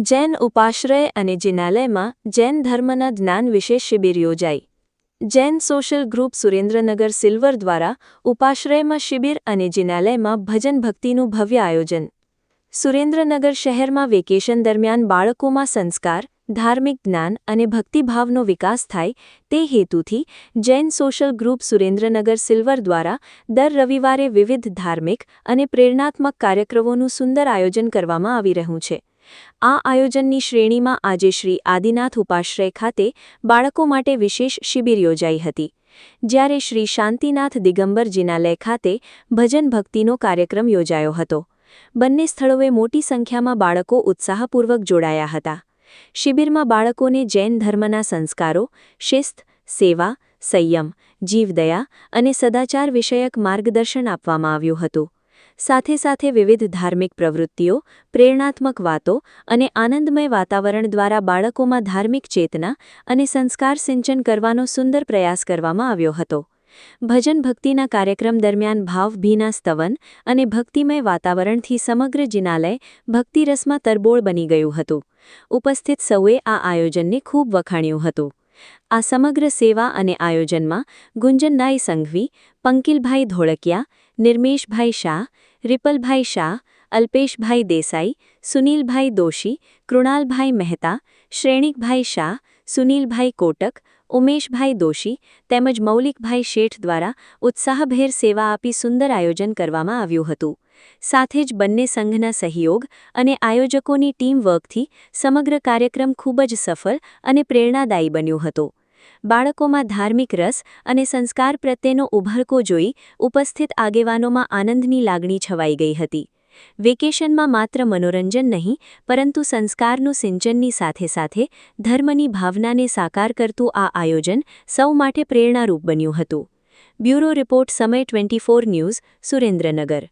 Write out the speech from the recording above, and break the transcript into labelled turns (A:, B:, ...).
A: જૈન ઉપાશ્રય અને જિનાલયમાં જૈન ધર્મના જ્ઞાન વિશે શિબિર યોજાઈ. Jain social group Surendranagar silver દ્વારા ઉપાશ્રયમાં શિબિર અને જિનાલયમાં ભજન ભક્તિનું ભવ્ય આયોજન. સુરેન્દ્રનગર શહેરમાં વેકેશન દરમિયાન બાળકોમાં સંસ્કાર, ધાર્મિક જ્ઞાન અને ભક્તિભાવનો વિકાસ થાય તે હેતુથી Jain social group Surendranagar silver દ્વારા દર રવિવારે વિવિધ ધાર્મિક અને પ્રેરણાત્મક કાર્યક્રમોનું સુંદર આયોજન કરવામાં આવી રહ્યું છે. આ આયોજનની શ્રેણીમાં આજે શ્રી આદિનાથ ઉપાશ્રય ખાતે બાળકો માટે વિશેષ શિબિર યોજાઈ હતી, જ્યારે શ્રી શાંતિનાથ દિગંબર જિનાલય ખાતે ભજન ભક્તિનો કાર્યક્રમ યોજાયો હતો. બંને સ્થળોએ મોટી સંખ્યામાં બાળકો ઉત્સાહપૂર્વક જોડાયા હતા. શિબિરમાં બાળકોને જૈન ધર્મના સંસ્કારો, શિસ્ત, સેવા, સંયમ, જીવદયા અને સદાચાર વિષયક માર્ગદર્શન આપવામાં આવ્યું હતું. સાથે સાથે વિવિધ ધાર્મિક પ્રવૃત્તિઓ, પ્રેરણાત્મક વાતો અને આનંદમય વાતાવરણ દ્વારા બાળકોમાં ધાર્મિક ચેતના અને સંસ્કાર સિંચન કરવાનો સુંદર પ્રયાસ કરવામાં આવ્યો હતો. ભજન ભક્તિના કાર્યક્રમ દરમિયાન ભાવભીના સ્તવન અને ભક્તિમય વાતાવરણથી સમગ્ર જિનાલય ભક્તિરસમાં તરબોળ બની ગયું હતું. ઉપસ્થિત સૌએ આ આયોજનને ખૂબ વખાણ્યું હતું. આ સમગ્ર સેવા અને આયોજનમાં ગુંજનનાઈ સંઘવી, પંકિલભાઈ ધોળકિયા, નિર્મેશભાઈ શાહ, રિપલભાઈ શાહ, અલ્પેશભાઈ દેસાઈ, સુનીલભાઈ દોશી, કૃણાલભાઈ મહેતા, શ્રેણિકભાઈ શાહ, સુનીલભાઈ કોટક, ઉમેશભાઈ દોશી તેમજ મૌલિકભાઈ શેઠ દ્વારા ઉત્સાહભેર સેવા આપી સુંદર આયોજન કરવામાં આવ્યું હતું. સાથે જ બંને સંઘના સહયોગ અને આયોજકોની ટીમવર્કથી સમગ્ર કાર્યક્રમ ખૂબ જ સફળ અને પ્રેરણાદાયી બન્યો હતો. બાળકોમાં ધાર્મિક રસ અને સંસ્કાર પ્રત્યેનો ઉભરકો જોઈ ઉપસ્થિત આગેવાનોમાં આનંદની લાગણી છવાઈ ગઈ હતી. વેકેશનમાં માત્ર મનોરંજન નહીં, પરંતુ સંસ્કારનું સિંચનની સાથે સાથે ધર્મની ભાવનાને સાકાર કરતું આ આયોજન સૌ માટે પ્રેરણારૂપ બન્યું હતું. બ્યુરો રિપોર્ટ સમય 24 ન્યૂઝ, સુરેન્દ્રનગર.